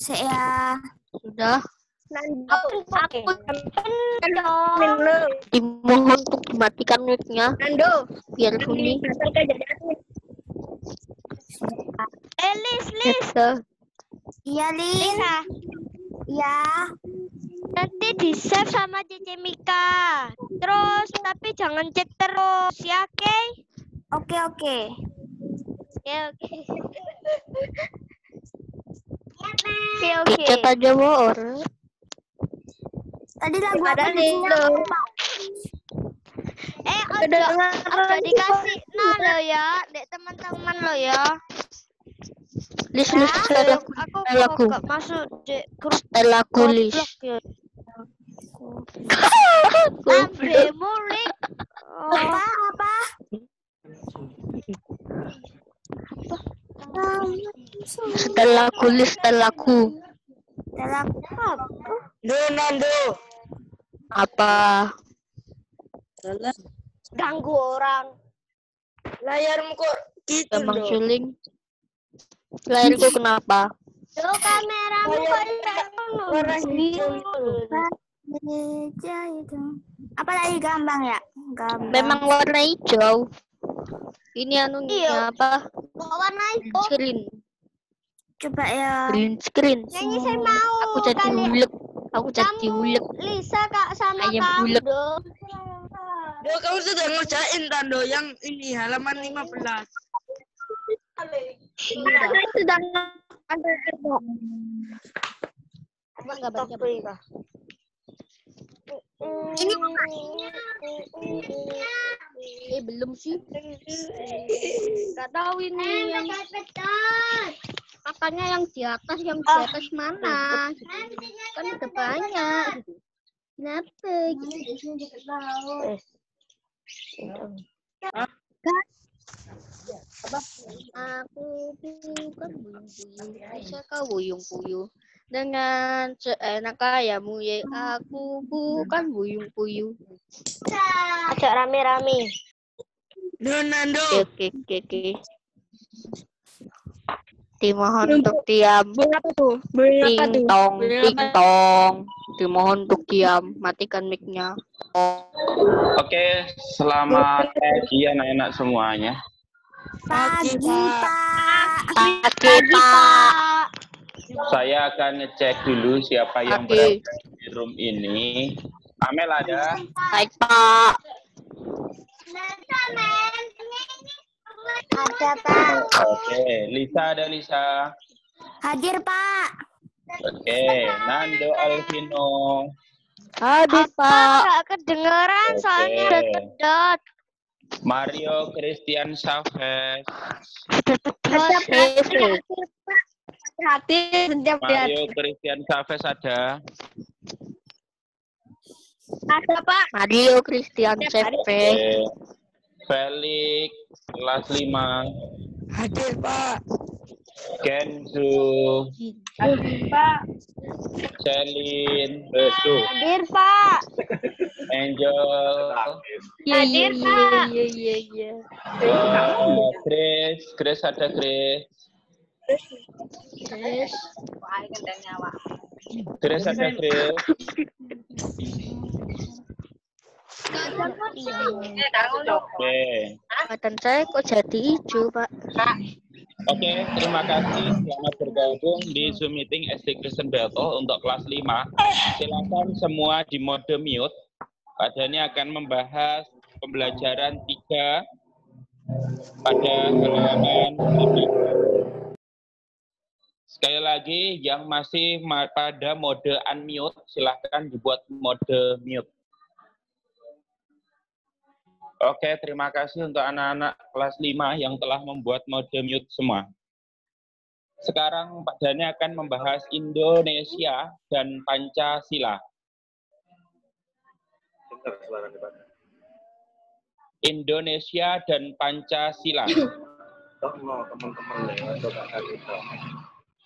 Saya Sudah. Nando, aku Dimohon untuk dimatikan mic-nya Nando, biar bunyi. batal kerja admin. Lis, iya Lin. Lisa, Iya. nanti di save sama Cici Mika. Terus, tapi jangan chat terus, ya, oke? Oke. Ya, oke. Dicat aja Bor. Tadi lagu Ada apa judulnya? Lindo. Ojo dikasih lo ya, dek teman-teman lo ya. Lis Aku lagu. gak masuk di grup Lagu Lis. goblok ya. Lambemu, Rik. Apa? Setel lagu Lis, setel lagu. Dalam Nando. Apa? Ganggu orang. Layarmu kok gitu Emang loh. suling. Layarku kenapa? Lo kameramu kok warna hijau itu. meja itu. Apa lagi gampang ya? Gampang. Memang warna hijau. Ini Iya. anunya apa? Kok warna Green hijau? screen. Coba ya. Green screen. Nyanyi saya mau. Aku jadi ulek. Aku jadi ulek. Lisa kak sama Ayam kamu bulat. dong. Kamu sudah ngerjain Tando yang ini halaman 15. Saya sudah ada. Apa enggak baca? Ini Belum sih. Enggak tahu ini yang makanya yang di atas mana? Kan udah banyak. Kenapa gitu? Aku bukan buyung-buyung, bisa kau buyung-buyung dengan seenak kayamu ya. Aku bukan buyung-buyung. ajak rame-rame. Nando. Oke. Dimohon untuk diam. Berapa tuh? Berapa tuh? Ting tong. Dimohon untuk diam. Matikan mic-nya. Oke, selamat pagi anak-anak semuanya. Pagi, Pak. Pagi, Pak. Saya akan ngecek dulu siapa yang Pagi. berada di room ini. Amel ada? Baik, Pak. Ada Pak. Oke, Lisa ada Lisa. Hadir, Pak. Oke, Nando Alvino. Hadir, Apa Pak. nggak kedengeran soalnya udah pedot. Mario Christian Chavez. Hati setiap Mario Christian Chavez ada. Ada Pak. Mario Christian Chavez. Oke. Felix kelas 5. Hadir, Pak. Kenzo. Pak. Celine. Hadir Pak. Angel. Hadir, Pak. Iya. Grace ada Grace. Grace ada Grace. Oke. Badan saya kok jadi hijau, Pak? Oke, terima kasih. Selamat bergabung di Zoom meeting SD Kristen Battle untuk kelas 5. Silakan semua di mode mute. Pada ini akan membahas pembelajaran 3 pada halaman 5. Sekali lagi, yang masih pada mode unmute, silahkan dibuat mode mute. Oke, terima kasih untuk anak-anak kelas 5 yang telah membuat mode mute semua. Sekarang Pak Dani akan membahas Indonesia dan Pancasila. Indonesia dan Pancasila.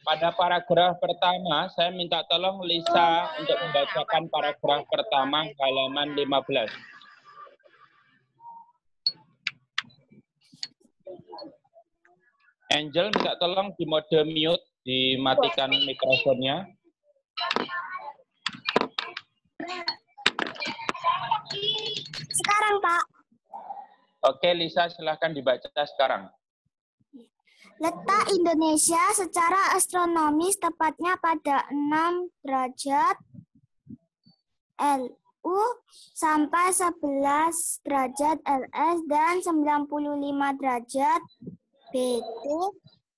Pada paragraf pertama, saya minta tolong Lisa untuk membacakan paragraf pertama halaman 15. Angel minta tolong di mode mute. dimatikan mikrofonnya. Sekarang, Pak. Oke, Lisa, silahkan dibaca sekarang. Letak Indonesia secara astronomis tepatnya pada 6 derajat LU sampai 11 derajat LS dan 95 derajat BT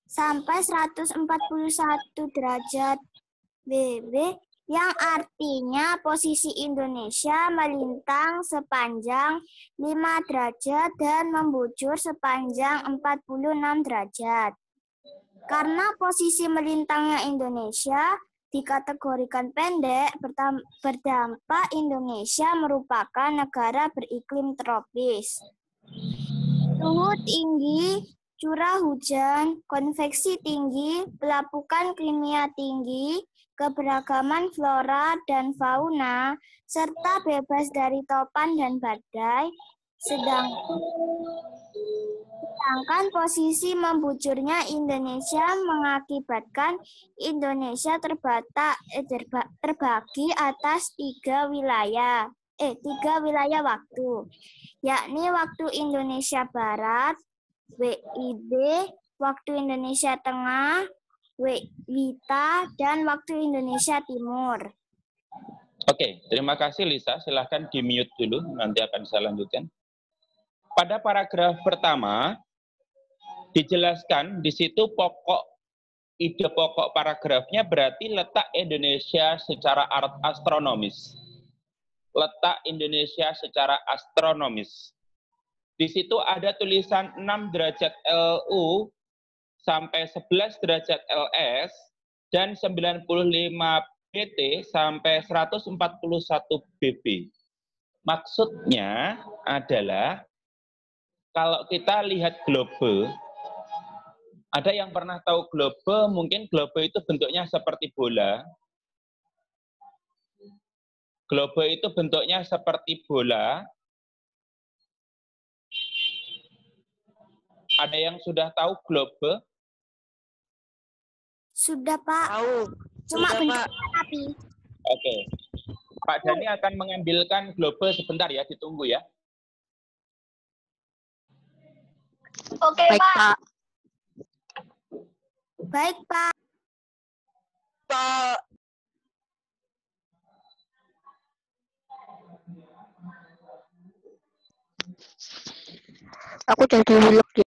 sampai 141 derajat BB, yang artinya posisi Indonesia melintang sepanjang 5 derajat dan membujur sepanjang 46 derajat. Karena posisi melintangnya Indonesia dikategorikan pendek, berdampak Indonesia merupakan negara beriklim tropis. Suhu tinggi, curah hujan, konveksi tinggi, pelapukan kimia tinggi, keberagaman flora dan fauna, serta bebas dari topan dan badai, sedangkan posisi membujurnya Indonesia mengakibatkan Indonesia terbagi atas tiga wilayah waktu, yakni waktu Indonesia Barat, WIB, waktu Indonesia Tengah, WITA, dan waktu Indonesia Timur. Oke, terima kasih Lisa. Silahkan di-mute dulu, nanti akan saya lanjutkan. Pada paragraf pertama, dijelaskan di situ ide pokok paragrafnya berarti letak Indonesia secara astronomis. Letak Indonesia secara astronomis. Di situ ada tulisan 6 derajat LU sampai 11 derajat LS dan 95 BT sampai 141 BB. Maksudnya adalah kalau kita lihat globe, ada yang pernah tahu globe, mungkin globe itu bentuknya seperti bola. Globe itu bentuknya seperti bola. Ada yang sudah tahu globe? Sudah, Pak. Tahu. Cuma Sudah, bentuknya Pak. api. Oke. Pak Dani akan mengambilkan globe sebentar ya, ditunggu ya. Oke, Pak. Baik, Pak. Pak. Aku jadi wilek ya.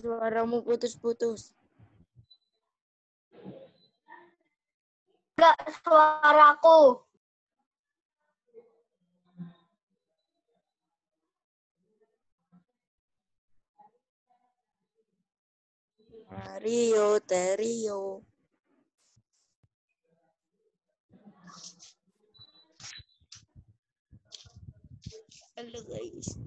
Suaramu putus-putus. Enggak, suaraku. Mario, Terio. Halo guys.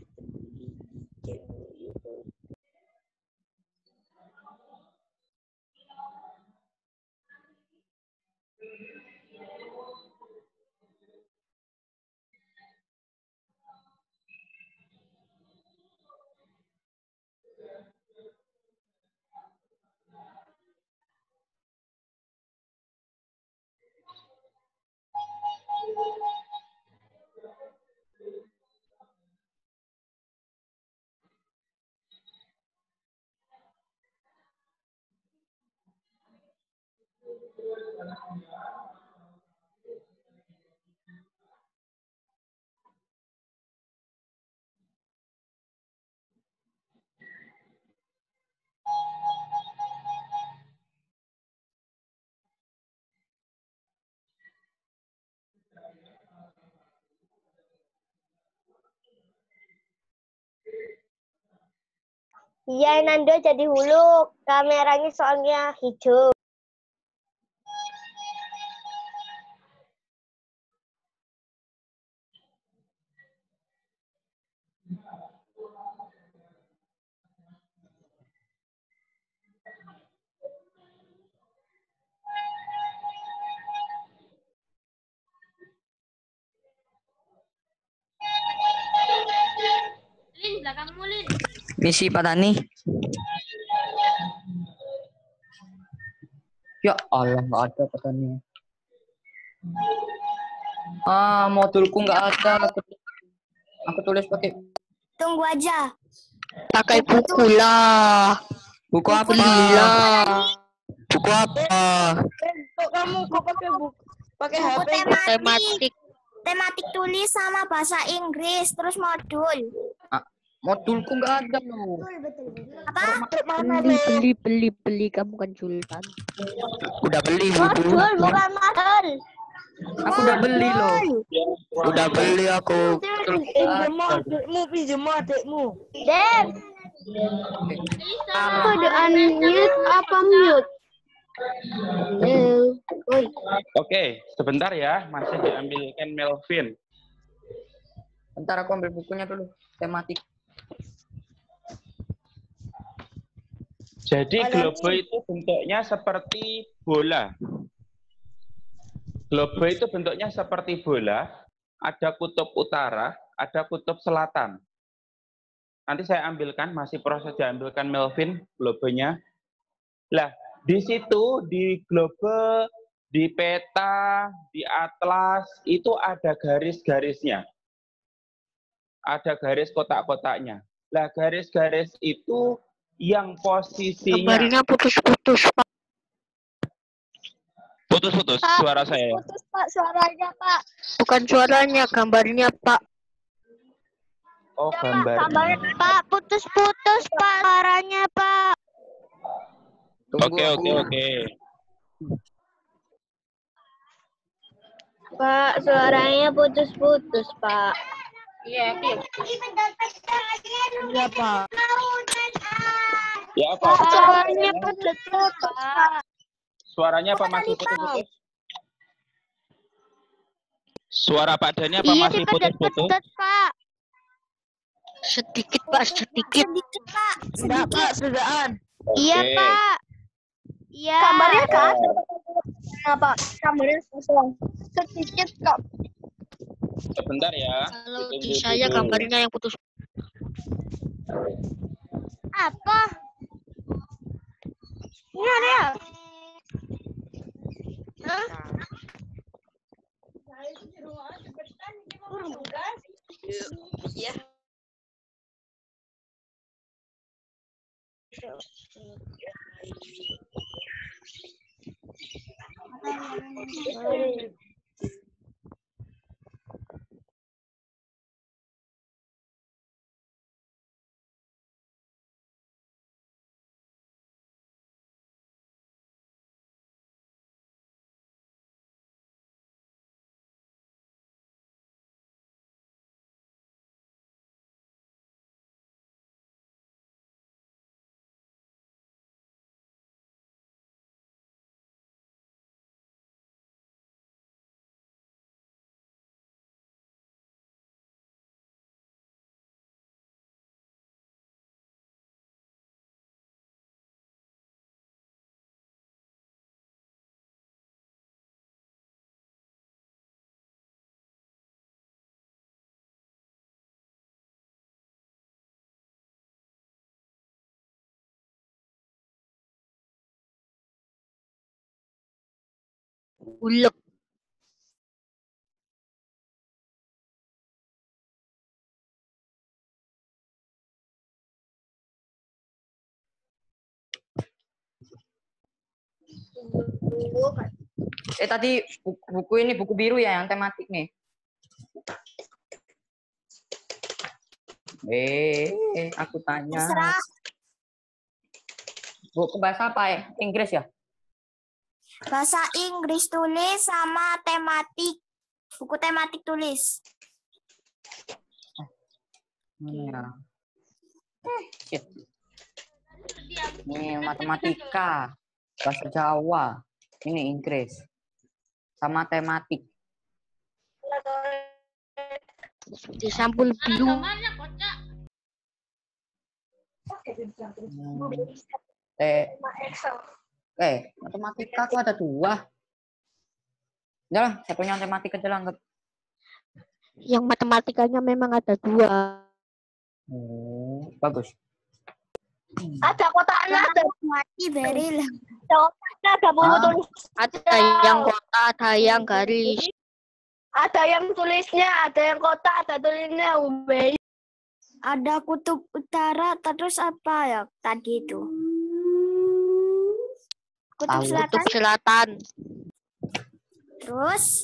Iya, Nando jadi huluk. Kameranya soalnya hijau. Misi Patani. Ya Allah, nggak ada Patani. Modulku nggak ada. Aku tulis pakai. Tunggu aja. Pakai buku lah. Buku apa? Buku apa? Kok kamu kok pakai buku? Pakai Buku HP? Tematik. Tematik tulis sama bahasa Inggris, terus modul. Modulku nggak ada loh. Apa? Mana nih? Beli. Kamu kan Sultan. Udah beli buku. Modul bukan modul. Aku udah beli loh. Udah beli aku. Pinjem adekmu. Dem. Kode unmute apa mute? Oke, sebentar ya, masih diambilkan Melvin. Bentar aku ambil bukunya dulu. Tematik. Jadi globe itu bentuknya seperti bola. Globe itu bentuknya seperti bola, ada kutub utara, ada kutub selatan. Nanti saya ambilkan, masih proses diambilkan Melvin, globenya. Lah, di situ, di globe, di peta, di atlas, itu ada garis-garisnya. Ada garis kotak-kotaknya. Lah, garis-garis itu yang posisinya... Gambarnya putus-putus, Pak. Putus-putus suara saya. Putus Pak suaranya Pak. Bukan suaranya, gambarnya, Pak. Oh, gambarnya. Pak, putus-putus, Pak. Suaranya, Pak. Oke. Pak suaranya putus-putus Pak. Iya, Pak. Ya, apa? Suaranya putus-putus, Pak. Suaranya apa masih putus-putus? Suara Pak Dani apa Iya, masih dipedet-pedet, putus-putus? Pak. Sedikit, Pak, sedikit. Sedikit, Pak. Enggak, Pak, sudaan. Iya, Oke. Pak. Iya. Kabarnya kan? Apa? Kabarnya kosong. Sedikit kok. Sebentar ya. Kalau ditunggu di saya dulu. gambarnya yang putus. Apa? Iya, dia. Iya. Ulek. Tadi buku ini buku biru ya yang tematik nih. Aku tanya. Terserah. Buku bahasa apa ya? Inggris ya? Bahasa Inggris tulis sama tematik. Buku tematik tulis. Mana ya? Shit. Ini matematika, bahasa Jawa, ini Inggris, sama tematik. Di sampul biru. Matematika tuh ada 2. Udah lah, saya punya matematika aja lah, anggap. Yang matematikanya memang ada 2. Oh, bagus. Ada kotaknya, ada Mati Beril. kotaknya, ada buku tulis. Ada yang kotak, ada yang garis. Ada yang tulisnya, ada yang kotak, ada tulisnya UB. Ada kutub utara, terus apa ya tadi itu? Kutub Tahu. selatan, Kutub selatan. terus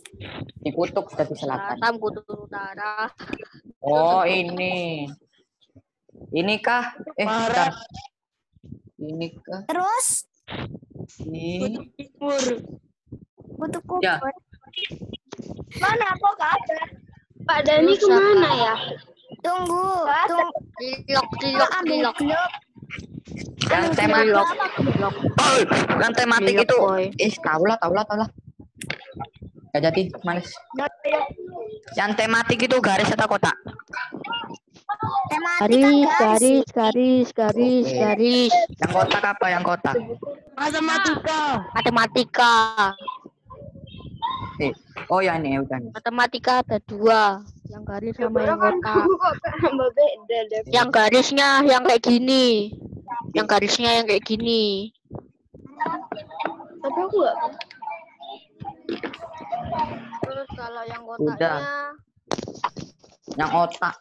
Di kutub dari selatan. Selatan, kutub utara. Oh, ini. Inikah? Bentar. Inikah? terus Ini. Timur. kutub Ya. kubur. Mana kok gak ada? Pak Dani kemana ya? Tunggu, tunggu. Trilok. Glob. Yang tematik. Trilok. Oh, yang tematik Trilok, itu. boy. Tahu lah. Gak jadi, males. Yang tematik itu garis atau kotak? Tematik Garis. Oke. Yang kotak apa? Yang kotak? Matematika. Oh ya ini udah nih. Matematika ada 2. Yang garis sama yang kotak. Kok beda deh. Yang garisnya yang kayak gini. Yang garisnya yang kayak gini. Tapi aku gak. Terus kalau yang Udah. kotaknya Yang otak.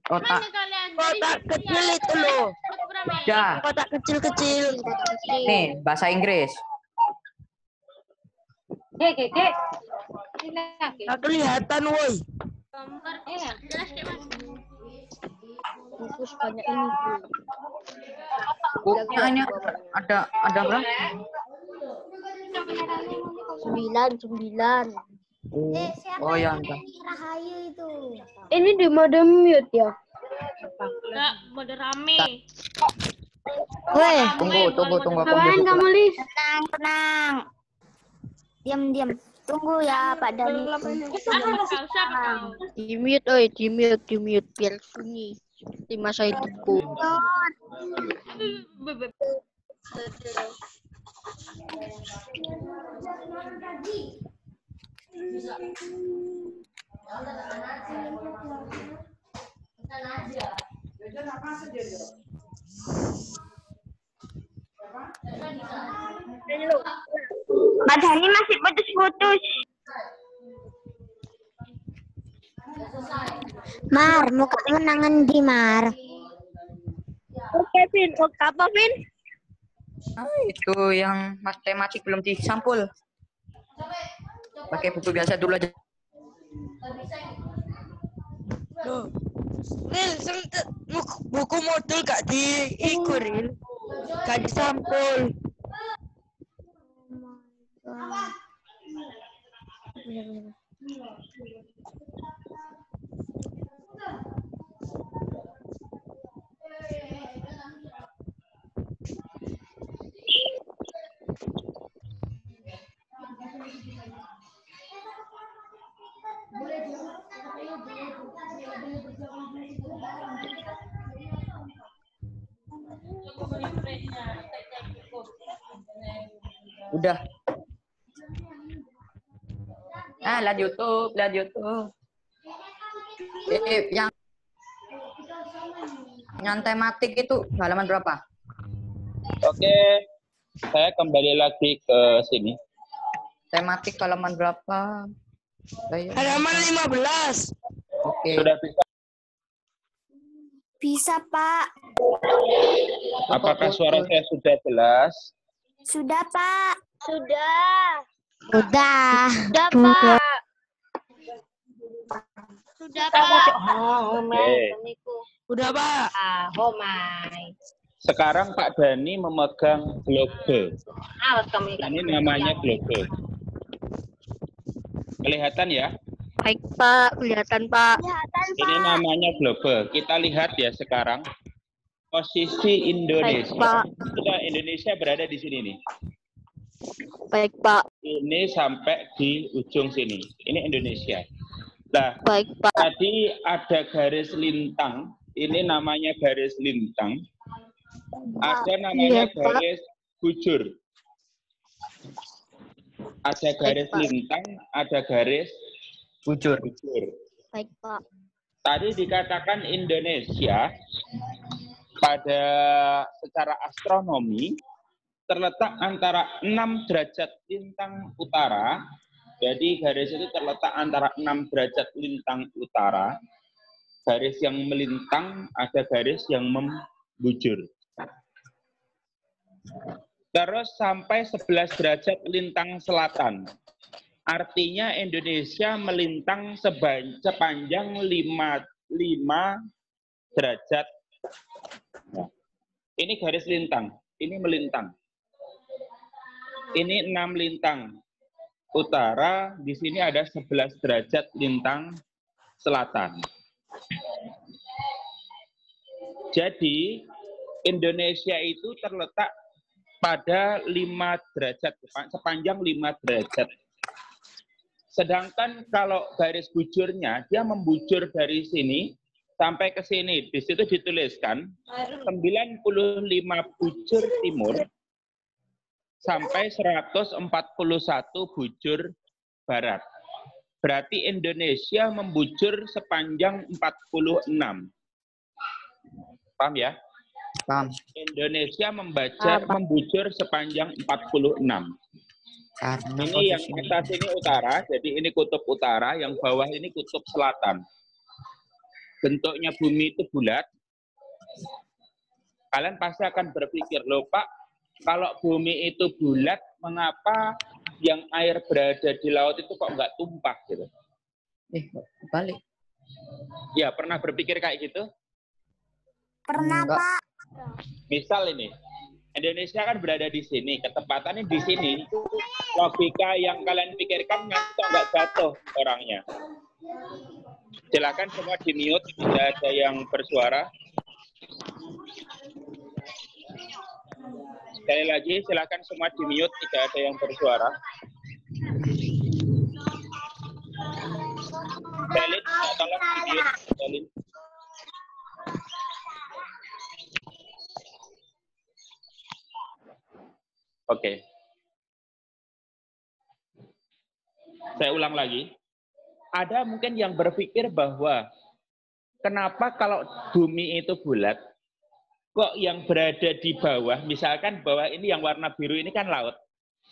Otak. Kotak kecil itu loh. Udah. Kotak kecil-kecil. Nih bahasa Inggris. Nggak kelihatan, woi. Terus banyak ini. Bukunya ini ada berapa? 9. Oh ya enggak. Rahayu itu. Ini di mode mute ya? Enggak, mode rame. Weh, Tunggu aku Apaan duduk. kamu, Lis? tenang. Diam. Tunggu ya Pak Dani. Apa kau? Siapa kau? Di mute biar sunyi. Seperti masa hidupku. Pak Dani masih putus-putus. Mar, muka menangan di Mar. Oke, Vin. Oke, apa, Vin? Itu yang matematik belum disampul. Pakai buku biasa dulu aja. Loh. Ril, buku modul gak diikurin. Gak disampul. Udah. Lihat YouTube. Yang tematik itu halaman berapa? Oke, saya kembali lagi ke sini. Tematik halaman berapa? Halaman 15. Oke. Sudah bisa? Bisa Pak. Apakah suara saya sudah jelas? Sudah Pak. Sudah. Udah. Sudah, Pak. Sudah, Pak. Oke. Udah, Pak. Sekarang Pak Dani memegang globe. Ini namanya globe. Kelihatan ya? Baik, Pak. Kelihatan, Pak. Ini namanya globe. Kita lihat ya sekarang posisi Indonesia. Kita Indonesia berada di sini nih. Baik, Pak. Ini sampai di ujung sini. Ini Indonesia. Nah, Baik, Pak. tadi ada garis lintang. Ini namanya garis lintang. Ada namanya Iya, Pak. garis bujur. Ada garis Pak. lintang, ada garis Bujur. bujur. Baik, Pak. Tadi dikatakan Indonesia pada secara astronomi terletak antara 6 derajat lintang utara. Jadi garis itu terletak antara 6 derajat lintang utara. Garis yang melintang, ada garis yang membujur. Terus sampai 11 derajat lintang selatan. Artinya Indonesia melintang sepanjang 5 derajat. Nah, ini garis lintang, ini melintang. Ini 6 lintang utara, di sini ada 11 derajat lintang selatan. Jadi Indonesia itu terletak pada 5 derajat, sepanjang 5 derajat. Sedangkan kalau garis bujurnya, dia membujur dari sini sampai ke sini. Di situ dituliskan 95 bujur timur sampai 141 bujur barat. Berarti Indonesia membujur sepanjang 46. Paham ya? Paham. Indonesia membujur sepanjang 46. Ini yang atas ini utara, jadi ini kutub utara, yang bawah ini kutub selatan. Bentuknya bumi itu bulat. Kalian pasti akan berpikir, loh Pak, kalau bumi itu bulat, mengapa yang air berada di laut itu kok nggak tumpah gitu? Balik. Ya, pernah berpikir kayak gitu? Pernah, Enggak. Pak. Misal ini, Indonesia kan berada di sini, ketepatannya di sini. Logika yang kalian pikirkan nanti nggak jatuh orangnya. Silakan semua di-mute, tidak ada yang bersuara. Sekali lagi, silakan semua di-mute, tidak ada yang bersuara. Selin, tolong di-mute. Selin. Oke. Saya ulang lagi. Ada mungkin yang berpikir bahwa kenapa kalau bumi itu bulat, kok yang berada di bawah, misalkan bawah ini yang warna biru ini kan laut,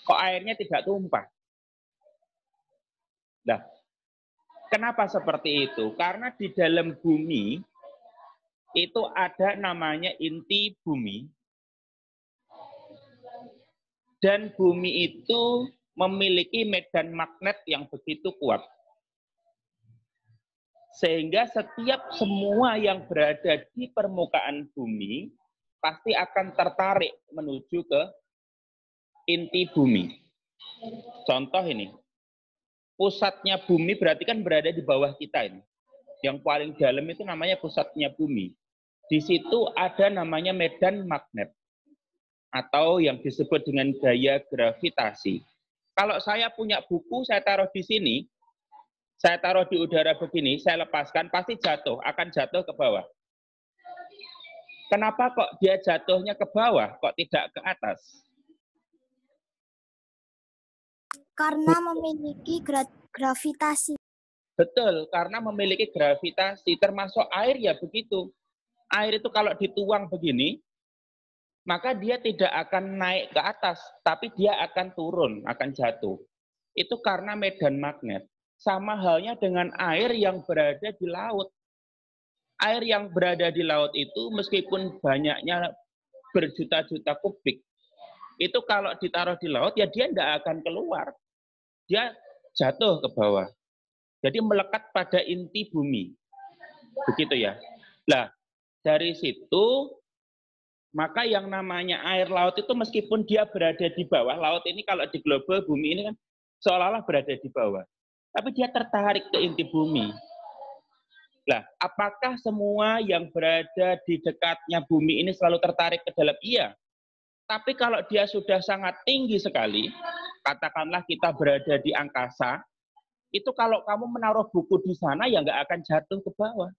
kok airnya tidak tumpah? Nah, kenapa seperti itu? Karena di dalam bumi itu ada namanya inti bumi. Dan bumi itu memiliki medan magnet yang begitu kuat. Sehingga semua yang berada di permukaan bumi pasti akan tertarik menuju ke inti bumi. Contoh ini, pusatnya bumi berarti kan berada di bawah kita ini. Yang paling dalam itu namanya pusatnya bumi. Di situ ada namanya medan magnet. Atau yang disebut dengan gaya gravitasi. Kalau saya punya buku, saya taruh di sini, saya taruh di udara begini, saya lepaskan, pasti jatuh, akan jatuh ke bawah. Kenapa kok dia jatuhnya ke bawah, kok tidak ke atas? Karena memiliki gravitasi. Betul, karena memiliki gravitasi, termasuk air ya begitu. Air itu kalau dituang begini, maka dia tidak akan naik ke atas, tapi dia akan turun, akan jatuh. Itu karena medan magnet. Sama halnya dengan air yang berada di laut. Air yang berada di laut itu meskipun banyaknya berjuta-juta kubik, itu kalau ditaruh di laut, ya dia tidak akan keluar. Dia jatuh ke bawah. Jadi melekat pada inti bumi. Begitu ya. Nah, dari situ, maka yang namanya air laut itu meskipun dia berada di bawah, laut ini kalau di global bumi ini kan seolah-olah berada di bawah. Tapi dia tertarik ke inti bumi. Nah, apakah semua yang berada di dekatnya bumi ini selalu tertarik ke dalam? Iya. Tapi kalau dia sudah sangat tinggi sekali, katakanlah kita berada di angkasa, itu kalau kamu menaruh buku di sana ya nggak akan jatuh ke bawah.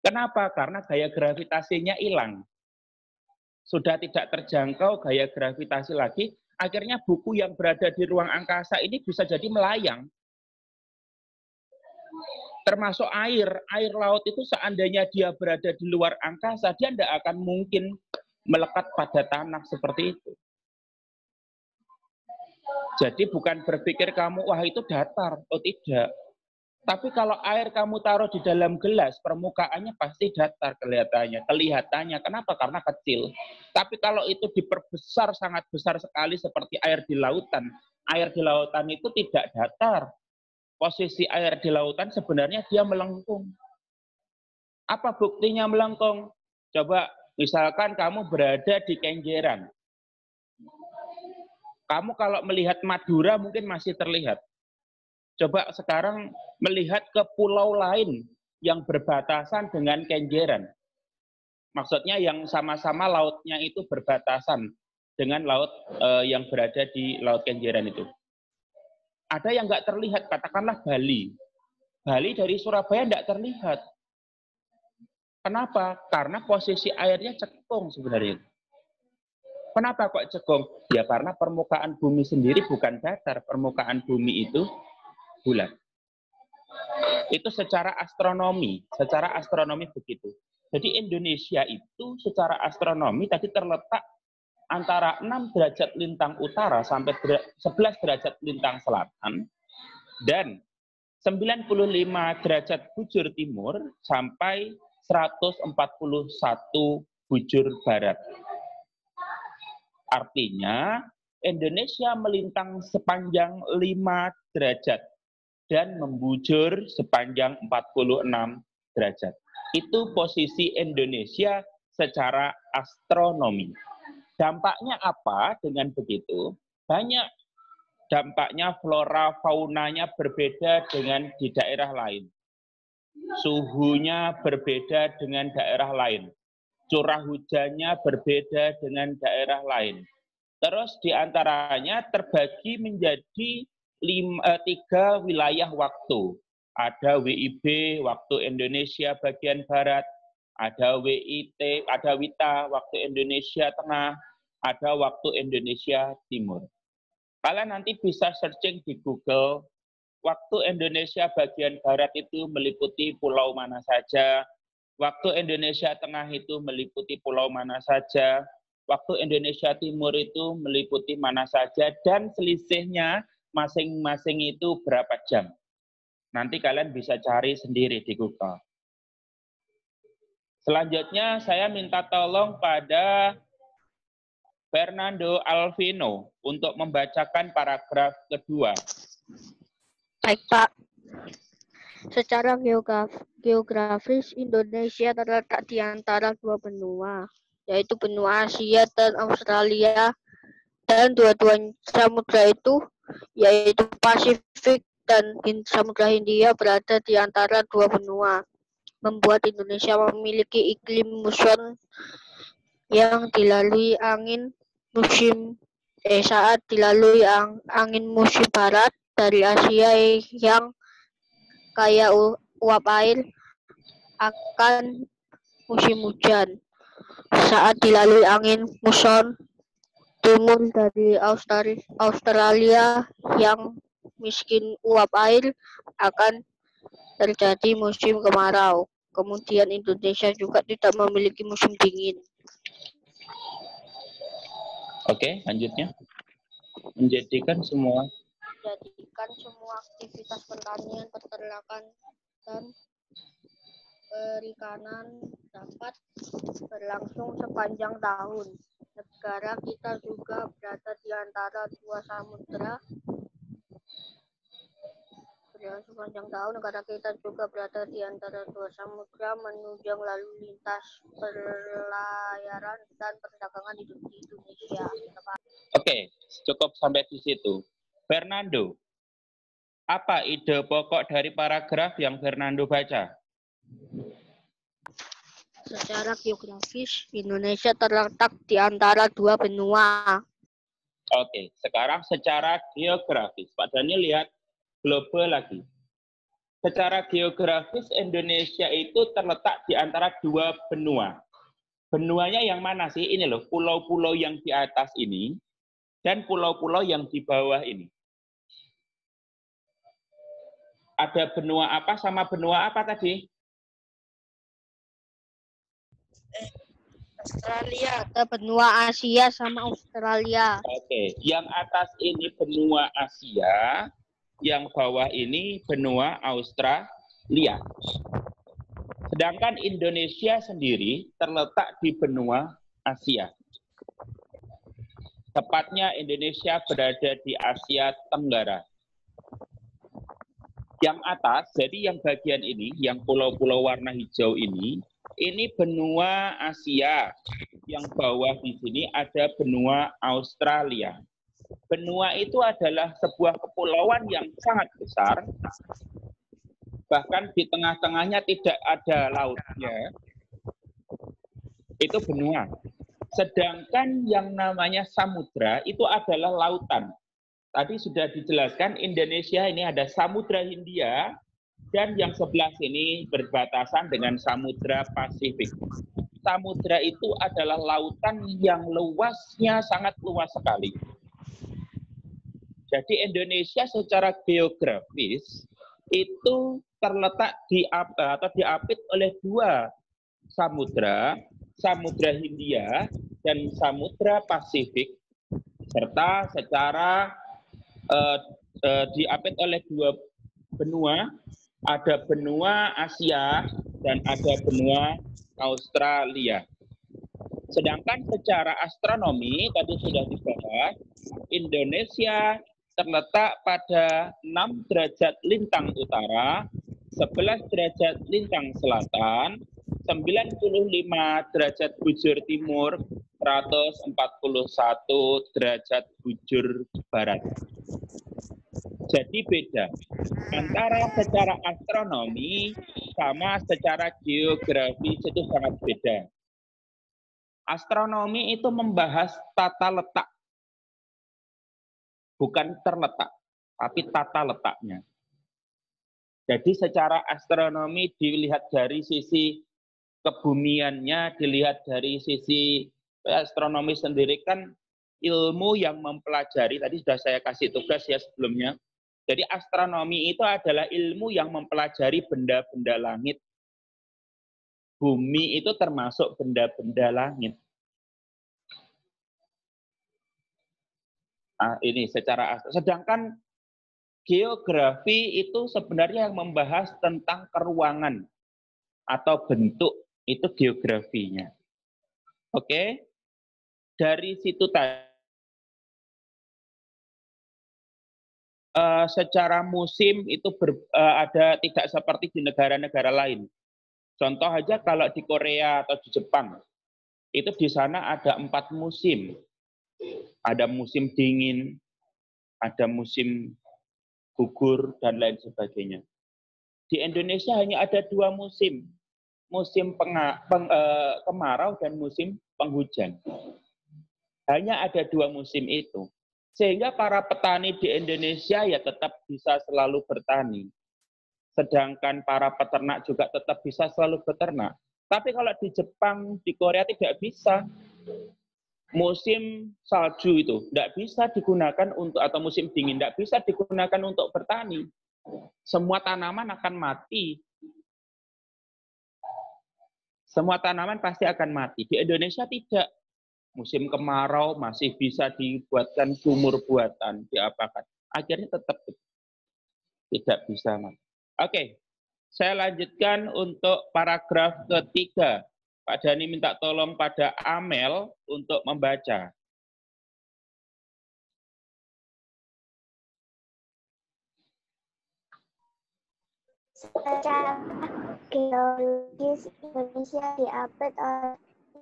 Kenapa? Karena gaya gravitasinya hilang. Sudah tidak terjangkau gaya gravitasi lagi, akhirnya buku yang berada di ruang angkasa ini bisa jadi melayang. Termasuk air laut itu seandainya dia berada di luar angkasa, dia tidak akan mungkin melekat pada tanah seperti itu. Jadi bukan berpikir kamu, wah itu datar, oh tidak. Tapi kalau air kamu taruh di dalam gelas, permukaannya pasti datar kelihatannya. Kenapa? Karena kecil. Tapi kalau itu diperbesar sangat besar sekali seperti air di lautan itu tidak datar. Posisi air di lautan sebenarnya dia melengkung. Apa buktinya melengkung? Coba misalkan kamu berada di Kenjeran. Kamu kalau melihat Madura mungkin masih terlihat. Coba sekarang melihat ke pulau lain yang berbatasan dengan Kenjeran. Maksudnya yang sama-sama lautnya itu berbatasan dengan laut yang berada di Laut Kenjeran itu. Ada yang nggak terlihat, katakanlah Bali. Bali dari Surabaya nggak terlihat. Kenapa? Karena posisi airnya cekung sebenarnya. Kenapa kok cekung? Ya karena permukaan bumi sendiri bukan datar. Permukaan bumi itu bulat. Itu secara astronomi begitu. Jadi Indonesia itu secara astronomi tadi terletak antara 6 derajat lintang utara sampai 11 derajat lintang selatan dan 95 derajat bujur timur sampai 141 bujur barat. Artinya Indonesia melintang sepanjang 5 derajat dan membujur sepanjang 46 derajat. Itu posisi Indonesia secara astronomi. Dampaknya apa dengan begitu? Banyak dampaknya, flora faunanya berbeda dengan di daerah lain. Suhunya berbeda dengan daerah lain. Curah hujannya berbeda dengan daerah lain. Terus diantaranya terbagi menjadi 3 wilayah waktu. Ada WIB, waktu Indonesia bagian barat. Ada WIT, ada WITA, waktu Indonesia tengah. Ada waktu Indonesia Timur. Kalian nanti bisa searching di Google, waktu Indonesia bagian barat itu meliputi pulau mana saja, waktu Indonesia tengah itu meliputi pulau mana saja, waktu Indonesia Timur itu meliputi mana saja, dan selisihnya masing-masing itu berapa jam. Nanti kalian bisa cari sendiri di Google. Selanjutnya saya minta tolong pada Fernando Alvino untuk membacakan paragraf kedua. Baik, Pak. Secara geografis, Indonesia terletak di antara 2 benua, yaitu benua Asia dan Australia, dan dua-dua samudra itu, yaitu Pasifik dan Samudra Hindia, berada di antara 2 benua, membuat Indonesia memiliki iklim muson yang dilalui saat dilalui angin musim barat dari Asia yang kaya uap air akan musim hujan. Saat dilalui angin muson timur dari Australia yang miskin uap air akan terjadi musim kemarau. Kemudian Indonesia juga tidak memiliki musim dingin. Oke, lanjutnya. Menjadikan semua aktivitas pertanian, peternakan, dan perikanan dapat berlangsung sepanjang tahun. Negara kita juga berada di antara 2 samudra. Negara kita juga berada di antara 2 samudra, menunjang lalu lintas pelayaran dan perdagangan di Indonesia. Oke, cukup sampai di situ. Fernando, apa ide pokok dari paragraf yang Fernando baca? Secara geografis, Indonesia terletak di antara 2 benua. Oke, sekarang secara geografis. Pak Daniel lihat global lagi. Secara geografis Indonesia itu terletak di antara 2 benua. Benuanya yang mana sih? Ini loh, pulau-pulau yang di atas ini dan pulau-pulau yang di bawah ini. Ada benua apa sama benua apa tadi? Australia. Ada benua Asia sama Australia. Oke, yang atas ini benua Asia, yang bawah ini benua Australia. Sedangkan Indonesia sendiri terletak di benua Asia. Tepatnya Indonesia berada di Asia Tenggara. Yang atas, jadi yang bagian ini, yang pulau-pulau warna hijau ini benua Asia. Yang bawah di sini ada benua Australia. Benua itu adalah sebuah kepulauan yang sangat besar. Bahkan di tengah-tengahnya tidak ada lautnya. Itu benua. Sedangkan yang namanya samudra itu adalah lautan. Tadi sudah dijelaskan Indonesia ini ada Samudra Hindia dan yang sebelah sini berbatasan dengan Samudra Pasifik. Samudra itu adalah lautan yang luasnya sangat luas sekali. Jadi Indonesia secara geografis itu terletak diapit oleh dua samudra, Samudra Hindia dan Samudra Pasifik, serta secara diapit oleh dua benua, ada benua Asia dan ada benua Australia. Sedangkan secara astronomi, tadi sudah dibahas, Indonesia terletak pada 6 derajat lintang utara, 11 derajat lintang selatan, 95 derajat bujur timur, 141 derajat bujur barat. Jadi beda antara secara astronomi sama secara geografis itu sangat beda. Astronomi itu membahas tata letak, bukan terletak, tapi tata letaknya. Jadi secara astronomi dilihat dari sisi kebumiannya, dilihat dari sisi astronomi sendiri kan ilmu yang mempelajari, tadi sudah saya kasih tugas ya sebelumnya. Jadi astronomi itu adalah ilmu yang mempelajari benda-benda langit. Bumi itu termasuk benda-benda langit. Ini secara sedangkan geografi itu sebenarnya yang membahas tentang keruangan atau bentuk, itu geografinya. Oke? Dari situ tadi secara musim itu ada tidak seperti di negara-negara lain. Contoh aja kalau di Korea atau di Jepang, itu di sana ada 4 musim. Ada musim dingin, ada musim gugur, dan lain sebagainya. Di Indonesia hanya ada 2 musim. Musim kemarau dan musim penghujan. Hanya ada 2 musim itu. Sehingga para petani di Indonesia ya tetap bisa selalu bertani. Sedangkan para peternak juga tetap bisa selalu beternak. Tapi kalau di Jepang, di Korea tidak bisa. Musim salju itu tidak bisa digunakan untuk, atau musim dingin tidak bisa digunakan untuk bertani. Semua tanaman akan mati. Semua tanaman pasti akan mati. Di Indonesia tidak. Musim kemarau masih bisa dibuatkan sumur buatan, diapakan. Akhirnya tetap tidak bisa. Oke, saya lanjutkan untuk paragraf ketiga. Pak Dhani minta tolong pada Amel untuk membaca. Secara geologis Indonesia diapit oleh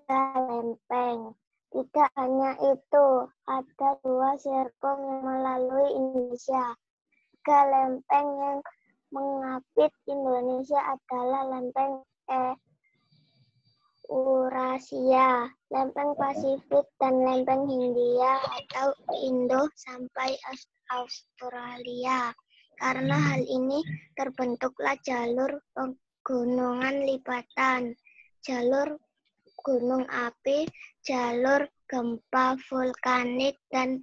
3 lempeng. Tidak hanya itu, ada 2 sirkum yang melalui Indonesia. 3 lempeng yang mengapit Indonesia adalah lempeng Eurasia, lempeng Pasifik, dan lempeng Hindia atau Indo sampai Australia. Karena hal ini terbentuklah jalur pegunungan lipatan, jalur gunung api, jalur gempa vulkanik, dan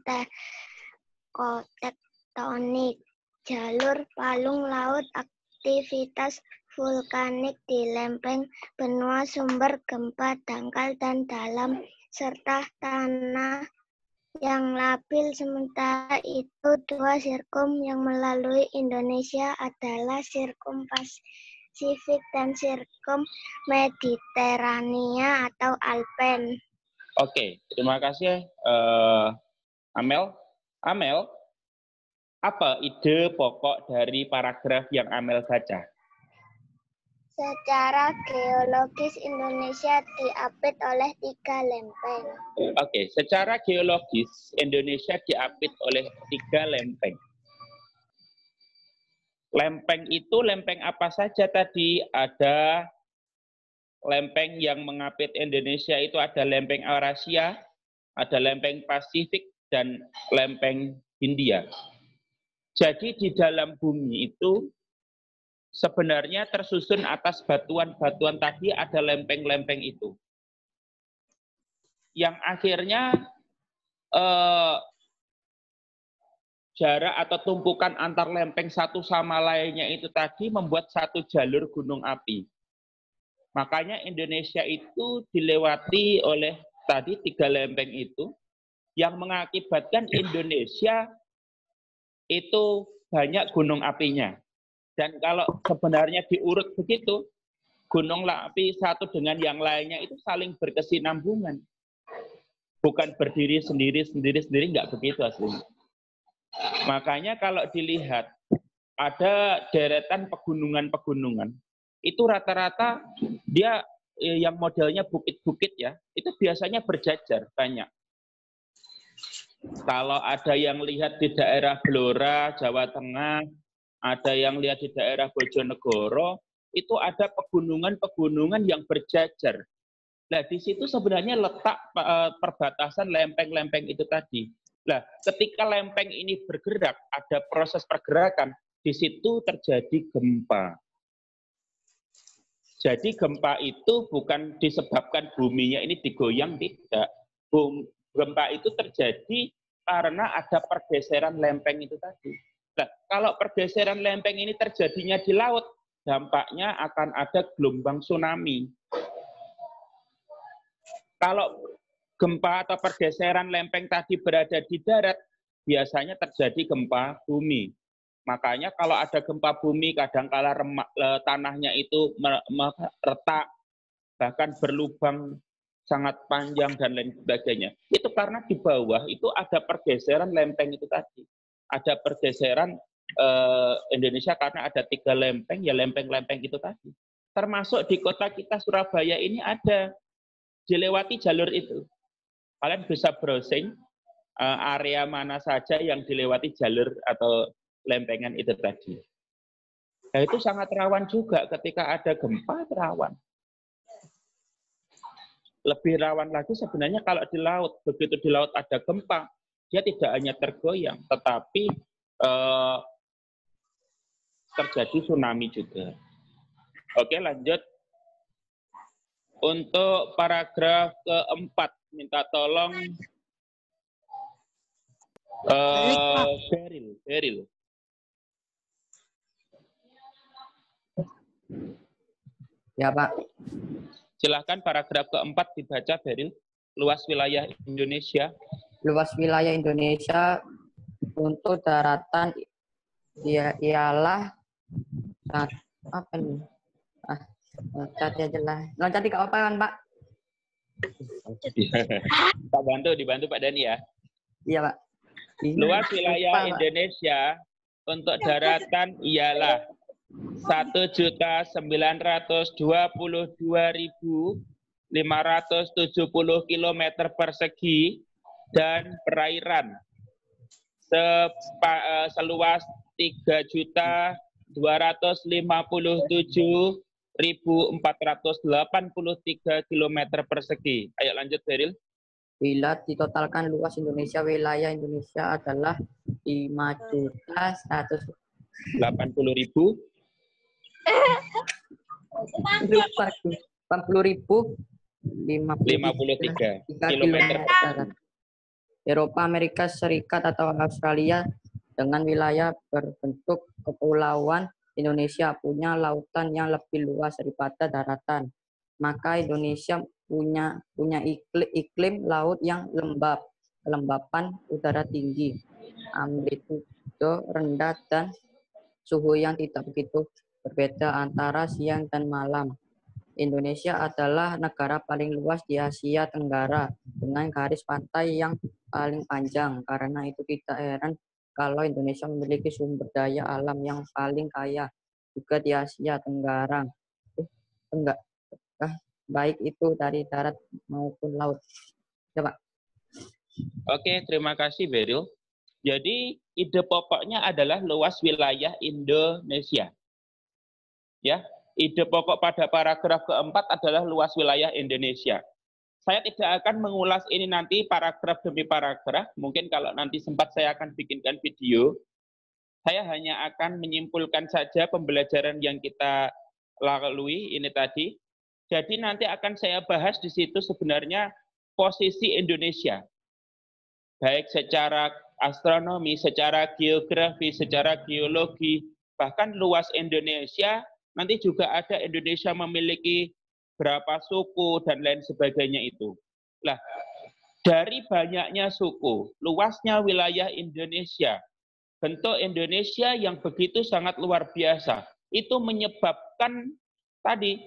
tektonik. jalur palung laut, aktivitas vulkanik di lempeng benua, sumber gempa dangkal dan dalam, serta tanah yang labil. Sementara itu, dua sirkum yang melalui Indonesia adalah sirkum Pasifik dan sirkum Mediterania atau Alpen. Oke, terima kasih Amel. Amel, apa ide pokok dari paragraf yang Amel baca? Secara geologis Indonesia diapit oleh 3 lempeng. Oke, secara geologis Indonesia diapit oleh 3 lempeng. Lempeng itu lempeng apa saja tadi? Ada lempeng yang mengapit Indonesia itu ada lempeng Eurasia, ada lempeng Pasifik, dan lempeng Hindia. Jadi di dalam bumi itu sebenarnya tersusun atas batuan-batuan tadi ada lempeng-lempeng itu. Yang akhirnya jarak atau tumpukan antar lempeng satu sama lainnya itu tadi membuat satu jalur gunung api. Makanya Indonesia itu dilewati oleh tadi 3 lempeng itu yang mengakibatkan Indonesia itu banyak gunung apinya. Dan kalau sebenarnya diurut begitu, gunung api satu dengan yang lainnya itu saling berkesinambungan. Bukan berdiri sendiri, enggak begitu aslinya. Makanya kalau dilihat, ada deretan pegunungan-pegunungan, itu rata-rata dia yang modelnya bukit-bukit ya, itu biasanya berjajar banyak. Kalau ada yang lihat di daerah Blora, Jawa Tengah, ada yang lihat di daerah Bojonegoro, itu ada pegunungan-pegunungan yang berjajar. Nah, di situ sebenarnya letak perbatasan lempeng-lempeng itu tadi. Nah, ketika lempeng ini bergerak, ada proses pergerakan, di situ terjadi gempa. Jadi gempa itu bukan disebabkan buminya ini digoyang, tidak. Gempa itu terjadi karena ada pergeseran lempeng itu tadi. Nah, kalau pergeseran lempeng ini terjadinya di laut, dampaknya akan ada gelombang tsunami. Kalau gempa atau pergeseran lempeng tadi berada di darat, biasanya terjadi gempa bumi. Makanya kalau ada gempa bumi, kadangkala tanahnya itu retak, bahkan berlubang sangat panjang dan lain sebagainya. Itu karena di bawah itu ada pergeseran lempeng itu tadi. Ada pergeseran Indonesia karena ada 3 lempeng, ya lempeng-lempeng itu tadi. Termasuk di kota kita Surabaya ini ada dilewati jalur itu. Kalian bisa browsing area mana saja yang dilewati jalur atau lempengan itu tadi. Nah, itu sangat rawan juga ketika ada gempa, rawan. Lebih rawan lagi sebenarnya kalau di laut. Begitu di laut ada gempa, dia tidak hanya tergoyang, tetapi terjadi tsunami juga. Oke, lanjut. Untuk paragraf keempat, minta tolong Beril. Ya, Pak. Silahkan paragraf keempat dibaca, Beril. Luas wilayah Indonesia. Luas wilayah Indonesia untuk daratan ialah apa nih? Loncat aja lah. Loncat di kapan, Pak? Pak dibantu Pak Dani ya. Iya, Pak. Luas wilayah Indonesia untuk daratan ialah 1.922.570 km persegi dan perairan seluas 3.257.483 km persegi. Ayo lanjut, Beril. Bila ditotalkan luas Indonesia, wilayah Indonesia adalah 5.180.000 kilometer. Eropa, Amerika Serikat atau Australia Dengan wilayah berbentuk kepulauan, Indonesia punya lautan yang lebih luas daripada daratan. Maka Indonesia punya iklim laut yang lembab, kelembapan udara tinggi, amplitudo rendah, dan suhu yang tidak begitu berbeda antara siang dan malam. Indonesia adalah negara paling luas di Asia Tenggara dengan garis pantai yang paling panjang. Karena itu tidak heran kalau Indonesia memiliki sumber daya alam yang paling kaya juga di Asia Tenggara. Baik itu dari darat maupun laut. Coba. Oke, terima kasih Beril. Jadi ide pokoknya adalah luas wilayah Indonesia. Ya, ide pokok pada paragraf keempat adalah luas wilayah Indonesia. Saya tidak akan mengulas ini nanti paragraf demi paragraf. Mungkin kalau nanti sempat saya akan bikinkan video. Saya hanya akan menyimpulkan saja pembelajaran yang kita lalui ini tadi. Jadi nanti akan saya bahas di situ sebenarnya posisi Indonesia. Baik secara astronomi, secara geografi, secara geologi, bahkan luas Indonesia. Nanti juga ada Indonesia memiliki berapa suku dan lain sebagainya itu. Nah, dari banyaknya suku, luasnya wilayah Indonesia, bentuk Indonesia yang begitu sangat luar biasa, itu menyebabkan tadi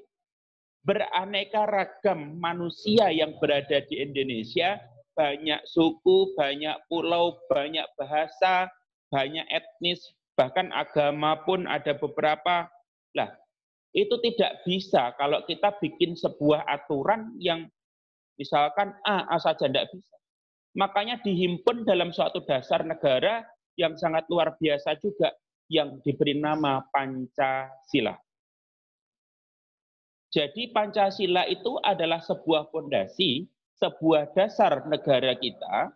beraneka ragam manusia yang berada di Indonesia, banyak suku, banyak pulau, banyak bahasa, banyak etnis, bahkan agama pun ada beberapa. Nah, itu tidak bisa kalau kita bikin sebuah aturan yang misalkan A saja, tidak bisa. Makanya dihimpun dalam suatu dasar negara yang sangat luar biasa juga, yang diberi nama Pancasila. Jadi Pancasila itu adalah sebuah fondasi, sebuah dasar negara kita.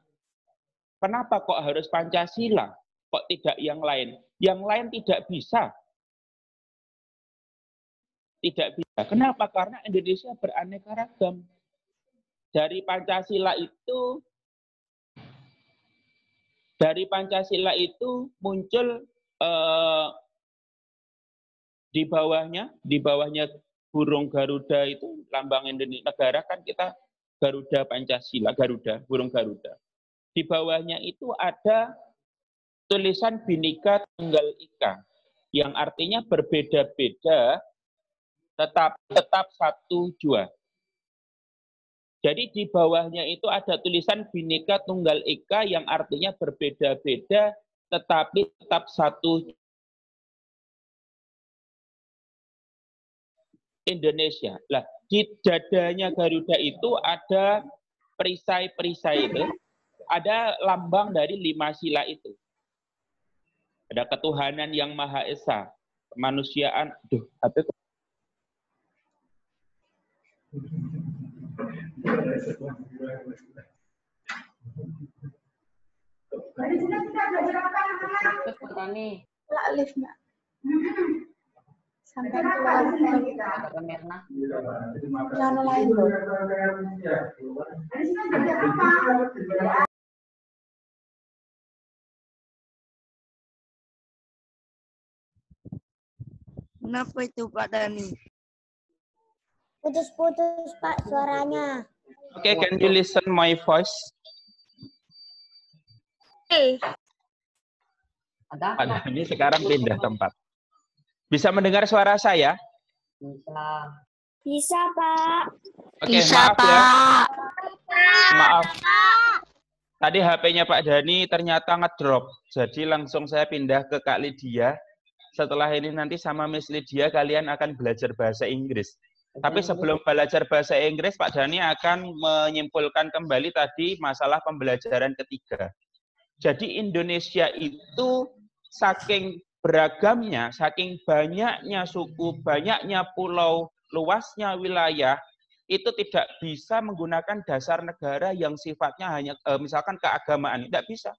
Kenapa kok harus Pancasila? Kok tidak yang lain? Yang lain tidak bisa. Tidak bisa. Kenapa? Karena Indonesia beraneka ragam. Dari Pancasila itu muncul di bawahnya burung Garuda itu lambang Indonesia negara kan kita Garuda Pancasila, Garuda, burung Garuda. Di bawahnya itu ada tulisan Bhinneka Tunggal Ika yang artinya berbeda-beda tetap satu jua. Jadi di bawahnya itu ada tulisan Bhinneka Tunggal Ika yang artinya berbeda-beda tetapi tetap satu Indonesia. Lah, di dadanya Garuda itu ada perisai-perisai itu, ada lambang dari 5 sila itu. Ada ketuhanan yang Maha Esa, kemanusiaan, Sampai keluar yang lain. Kenapa itu Pak Dani? Putus-putus Pak suaranya. Okay, can you listen my voice? Pak Dani sekarang pindah tempat. Bisa mendengar suara saya? Bisa Pak. Oke, maaf ya. Maaf. Tadi HP-nya Pak Dani ternyata ngedrop. Jadi langsung saya pindah ke Kak Lydia. Setelah ini nanti sama Miss Lydia kalian akan belajar bahasa Inggris. Tapi sebelum belajar bahasa Inggris, Pak Dani akan menyimpulkan kembali tadi masalah pembelajaran ketiga. Jadi Indonesia itu saking beragamnya, saking banyaknya suku, banyaknya pulau, luasnya wilayah, itu tidak bisa menggunakan dasar negara yang sifatnya hanya misalkan keagamaan. Tidak bisa.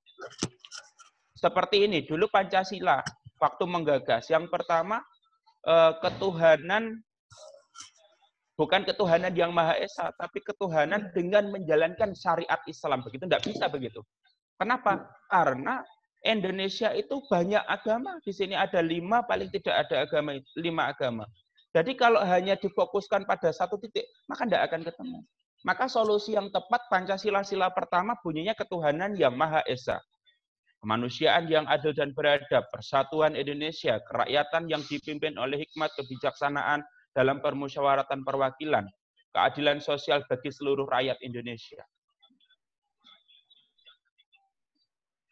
Seperti ini, dulu Pancasila, waktu menggagas. Yang pertama, ketuhanan, bukan ketuhanan yang Maha Esa, tapi ketuhanan dengan menjalankan syariat Islam. Begitu, tidak bisa begitu. Kenapa? Karena Indonesia itu banyak agama. Di sini ada 5, paling tidak ada 5 agama. Jadi kalau hanya difokuskan pada satu titik, maka tidak akan ketemu. Maka solusi yang tepat Pancasila pertama bunyinya ketuhanan yang Maha Esa. Kemanusiaan yang adil dan beradab, persatuan Indonesia, kerakyatan yang dipimpin oleh hikmat kebijaksanaan dalam permusyawaratan perwakilan, keadilan sosial bagi seluruh rakyat Indonesia.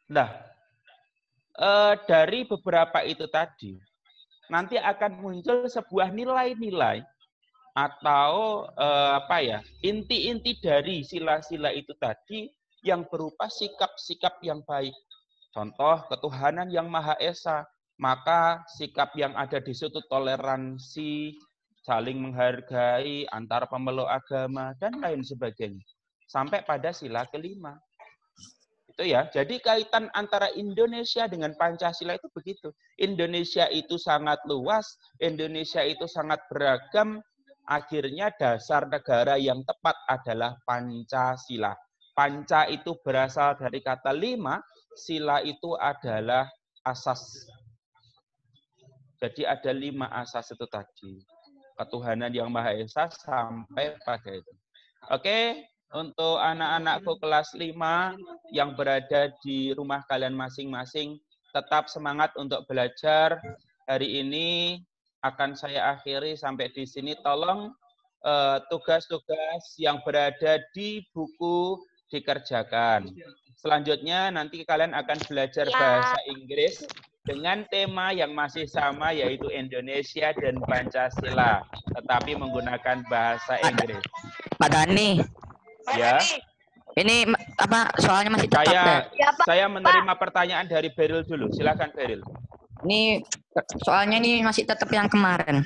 Nah, dari beberapa itu tadi, nanti akan muncul sebuah nilai-nilai atau inti-inti dari sila-sila itu tadi yang berupa sikap-sikap yang baik. Contoh, ketuhanan yang Maha Esa, maka sikap yang ada di situ toleransi, saling menghargai antar pemeluk agama, dan lain sebagainya. Sampai pada sila kelima. Itu ya, jadi kaitan antara Indonesia dengan Pancasila itu begitu. Indonesia itu sangat luas, Indonesia itu sangat beragam, akhirnya dasar negara yang tepat adalah Pancasila. Panca itu berasal dari kata 5, sila itu adalah asas. Jadi ada 5 asas itu tadi. Ketuhanan yang Maha Esa sampai pada itu. Oke, untuk anak-anakku kelas 5 yang berada di rumah kalian masing-masing, tetap semangat untuk belajar. Hari ini akan saya akhiri sampai di sini. Tolong tugas-tugas yang berada di buku dikerjakan. Selanjutnya nanti kalian akan belajar bahasa Inggris dengan tema yang masih sama, yaitu Indonesia dan Pancasila, tetapi menggunakan bahasa Inggris. Pak Dani. Ya. Ini soalnya masih tetap Saya menerima pertanyaan dari Beril dulu. Silakan Beril. Ini soalnya ini masih tetap yang kemarin.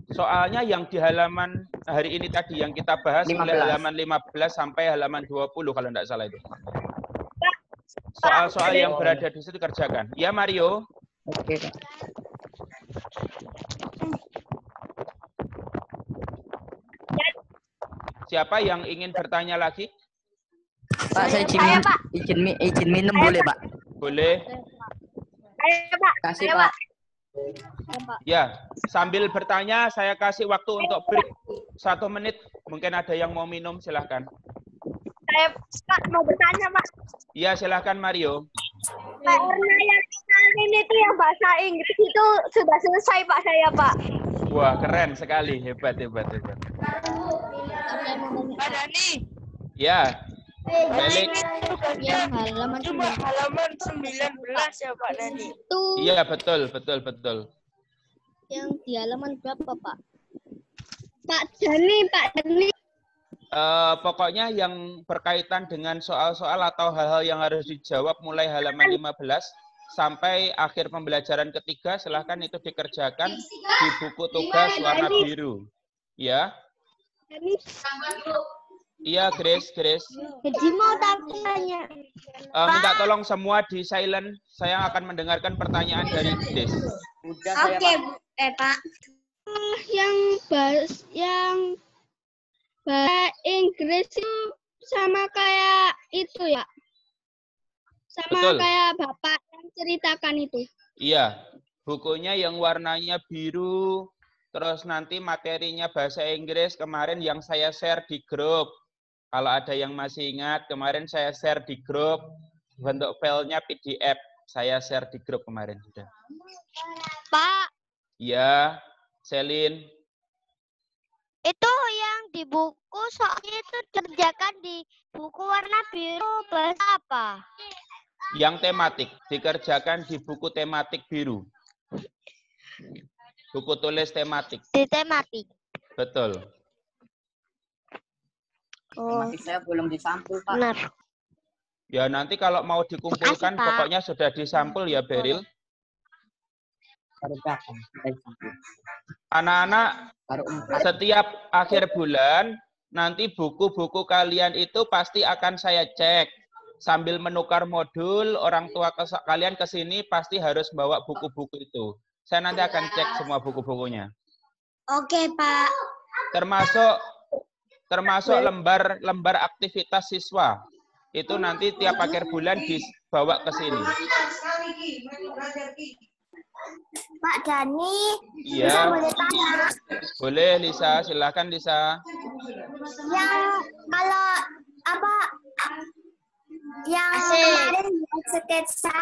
Soalnya yang di halaman hari ini tadi yang kita bahas 15. mulai halaman 15 sampai halaman 20 kalau tidak salah itu. Soal-soal yang berada di situ kerjakan. Ya Mario. Oke, Pak. Siapa yang ingin bertanya lagi? Pak, saya izin minum boleh, Pak? Boleh. Kasih, Pak. Ya, sambil bertanya saya kasih waktu untuk break 1 menit. Mungkin ada yang mau minum, silahkan. Saya Pak mau bertanya Pak. Iya, silahkan Mario. Pak, warna yang kemarin itu yang bahasa Inggris itu sudah selesai Pak saya Pak. Wah, keren sekali, hebat. Pak Dani, Ya, Felix. Yang halaman cuma halaman 19 ya Pak Dani. itu Iya, betul. yang di halaman berapa, Pak? Pak Dani. Pokoknya yang berkaitan dengan soal-soal atau hal-hal yang harus dijawab mulai halaman 15 sampai akhir pembelajaran ketiga, silahkan itu dikerjakan di buku tugas warna biru. Ya. Iya, Grace. Jadi mau tanya. Minta tolong semua di silent. Saya akan mendengarkan pertanyaan dari Grace. Oke, Pak. Yang bahasa Inggris itu sama kayak itu ya? Sama Betul. kayak Bapak yang ceritakan itu. Iya, bukunya yang warnanya biru, terus nanti materinya bahasa Inggris kemarin yang saya share di grup. Kalau ada yang masih ingat, kemarin saya share di grup, bentuk filenya PDF. Saya share di grup kemarin sudah. Pak, Iya, Selin. itu yang di buku soalnya itu kerjakan di buku warna biru bahasa apa? Yang tematik, dikerjakan di buku tematik biru. Buku tulis tematik. Di tematik. Betul. Tematik saya belum disampul, Pak. Benar. Ya nanti kalau mau dikumpulkan, Makasih, Pak. pokoknya sudah disampul ya, Beril. Baru berapa? Sudah disampul. Anak-anak, Baru 4. setiap akhir bulan, nanti buku-buku kalian itu pasti akan saya cek. Sambil menukar modul, orang tua kalian ke sini pasti harus bawa buku-buku itu. Saya nanti akan cek semua buku-bukunya. Oke, Pak. Termasuk lembar aktivitas siswa. Itu nanti tiap akhir bulan bawa ke sini. Pak Dani, Iya. boleh tanya? Boleh, Lisa. Silakan, Lisa. Yang kalau apa? Yang kemarin sketsa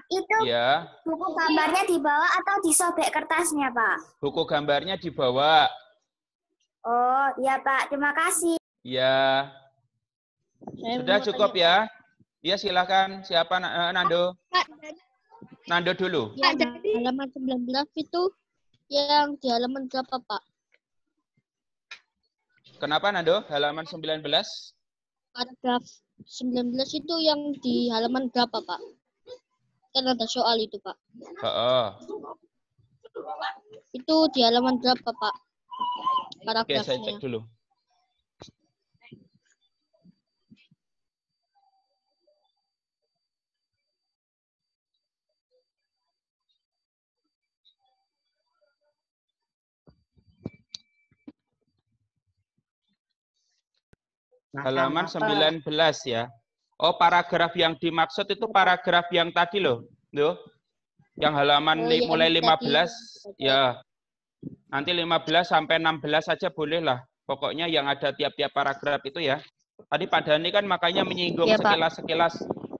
itu Iya. buku gambarnya dibawa atau disobek kertasnya, Pak? Buku gambarnya dibawa. Oh, iya Pak. Terima kasih. Iya. Sudah cukup ya? Iya, silakan. Siapa, Nando? Nando dulu. Yang halaman 19 itu yang di halaman berapa, Pak? Kenapa, Nando? Halaman 19? Paragraf 19 itu yang di halaman berapa, Pak? Kan ada soal itu, Pak. Heeh. Itu di halaman berapa, Pak? Oke, saya Paragrafnya. cek dulu. Halaman 19 ya. Oh, paragraf yang dimaksud itu paragraf yang tadi loh. Loh. Yang halaman Oh, yang mulai tadi. 15 ya. Nanti 15 sampai 16 saja boleh lah. Pokoknya yang ada tiap-tiap paragraf itu ya. Tadi Pak Dani kan makanya menyinggung Ya, Pak. sekilas-sekilas.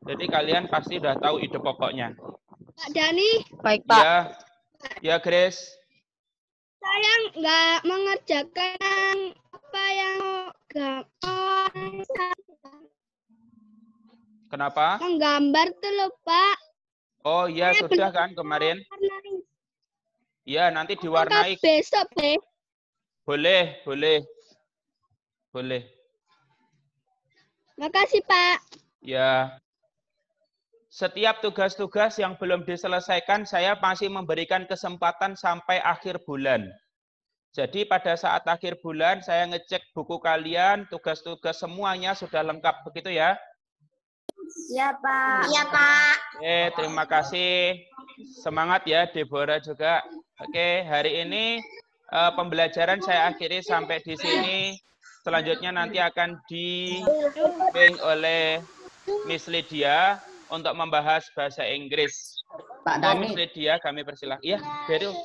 Jadi kalian pasti udah tahu ide pokoknya. Pak Dani. Baik, Pak. Ya. Ya, Grace. Saya nggak mengerjakan apa yang Kenapa? menggambar tuh loh, Pak. Oh iya, sudah kan kemarin? Iya, nanti diwarnai. Besok, Pak. Boleh, boleh. Boleh. Makasih, Pak. Ya. Setiap tugas-tugas yang belum diselesaikan, saya masih memberikan kesempatan sampai akhir bulan. Jadi pada saat akhir bulan, saya ngecek buku kalian, tugas-tugas semuanya sudah lengkap, begitu ya? Iya, Pak. Iya, Pak. Oke, terima kasih. Semangat ya, Deborah juga. Oke, hari ini pembelajaran saya akhiri sampai di sini. Selanjutnya nanti akan dibimbing oleh Miss Lydia untuk membahas bahasa Inggris. Pak Oh, Miss Dani, Lydia, kami persilahkan. Iya, Beru.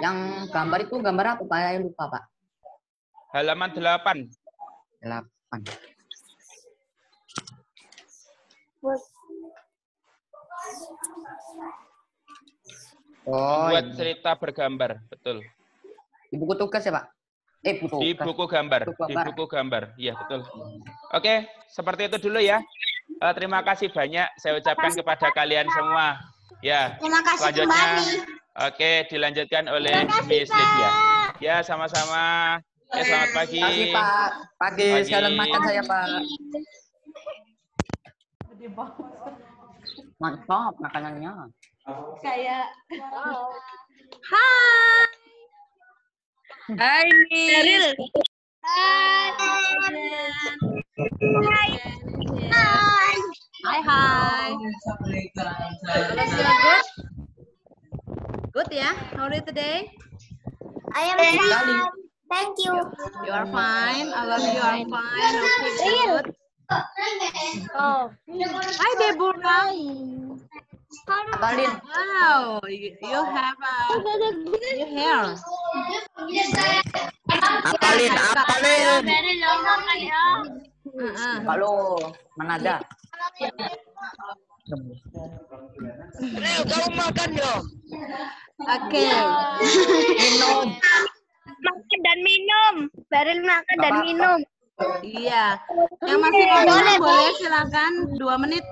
yang gambar itu gambar apa Pak? Saya lupa Pak. Halaman 8. 8. Oh, Buat ini. cerita bergambar, betul. Di buku tugas ya Pak? Buku Di tugas. buku gambar, di buku gambar. Iya, betul. Oke, seperti itu dulu ya. Terima kasih banyak saya ucapkan kepada kalian semua. Ya, Terima kasih selanjutnya. kembali. Oke, dilanjutkan oleh Miss Lydia. Ya, sama-sama. Ya, selamat pagi. Terima kasih Pak. Pagi, Pagi. sekalian makan saya Pak. Mantap makanannya. Hai Nis. Hi. Good? Good, yeah? How are you today? I am fine. Thank you. You are fine. I love you. Are fine. Okay, good. Oh. Hi, Deborah. Apalin. Wow, you have new hair. Apalin. Very long kan ya. Halo, Manada. Ayo kamu makan dong. Okay. Minum. Makan dan minum. Baril makan dan Apa-apa. minum. Iya. Yang masih mau boleh silakan 2 menit.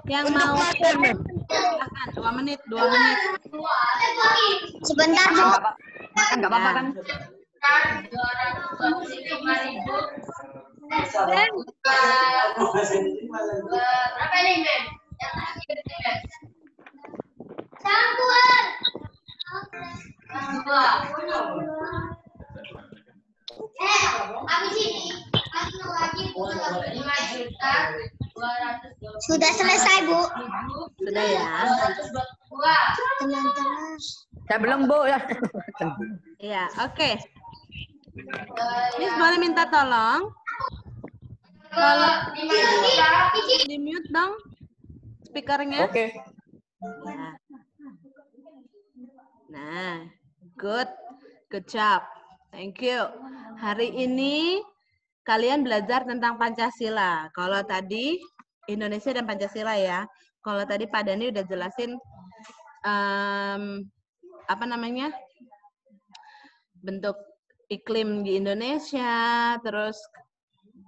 Yang mau silakan 2 menit, 2 menit. Sebentar, Bu. Makan nggak apa-apa kan? Berapa nih, Mem? Sudah selesai, Bu. Sudah ya. Saya belum Bu ya. Iya, oke. Miss boleh minta tolong? Tolong di mute dong. speakernya? Oke. Ya. Nah, good job. Thank you. Hari ini kalian belajar tentang Pancasila. Kalau tadi Indonesia dan Pancasila ya. Kalau tadi Pak Dani udah jelasin apa namanya, bentuk iklim di Indonesia, terus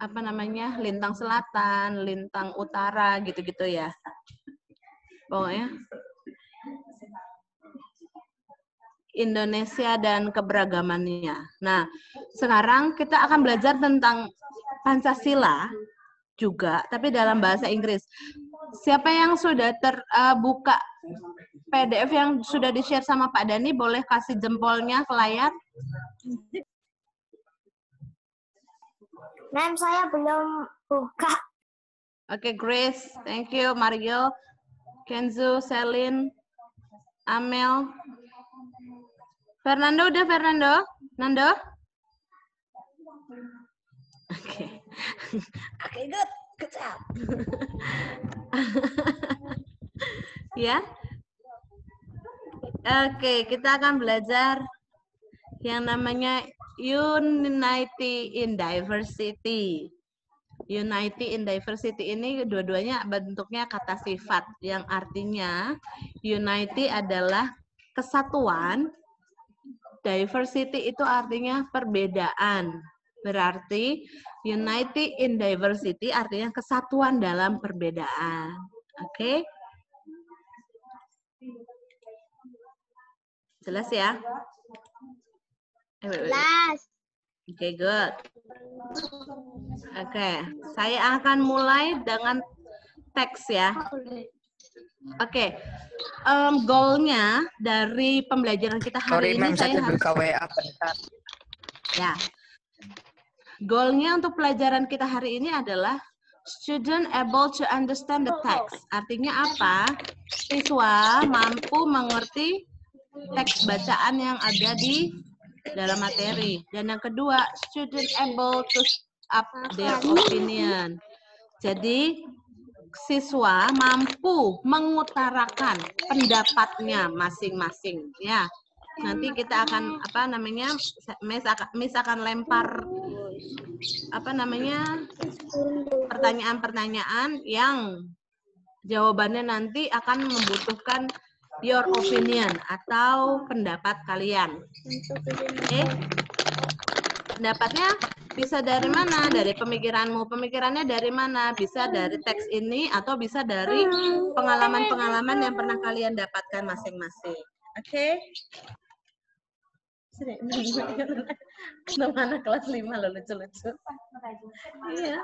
apa namanya, lintang selatan, lintang utara, gitu-gitu ya. Pokoknya Indonesia dan keberagamannya. Nah, sekarang kita akan belajar tentang Pancasila juga, tapi dalam bahasa Inggris. Siapa yang sudah terbuka PDF yang sudah di-share sama Pak Dani, boleh kasih jempolnya ke layar? Ma'am, saya belum buka. Oke, Grace. Thank you. Mario, Kenzo, Selin, Amel. Fernando, udah Fernando? Nando? Oke. Oke, good. Good job. Ya. Oke, kita akan belajar yang namanya Unity in Diversity. Unity in Diversity ini dua-duanya bentuknya kata sifat yang artinya unity adalah kesatuan, diversity itu artinya perbedaan. Berarti unity in diversity artinya kesatuan dalam perbedaan. Oke? Jelas ya? Jelas. Oke, good. Oke, saya akan mulai dengan teks ya. Oke, goalnya dari pembelajaran kita hari ini saya harus... Ya, goalnya untuk pelajaran kita hari ini adalah student able to understand the text. Artinya apa? Siswa mampu mengerti teks bacaan yang ada di dalam materi. Dan yang kedua, student able to up their opinion. Jadi siswa mampu mengutarakan pendapatnya masing-masing. Ya, nanti kita akan apa namanya, Miss akan lempar apa namanya pertanyaan-pertanyaan yang jawabannya nanti akan membutuhkan your opinion atau pendapat kalian. Oke? Pendapatnya bisa dari mana? Dari pemikiranmu. Pemikirannya dari mana? Bisa dari teks ini atau bisa dari pengalaman-pengalaman yang pernah kalian dapatkan masing-masing. Oke? Mana kelas 5 lo lucu-lucu. Iya.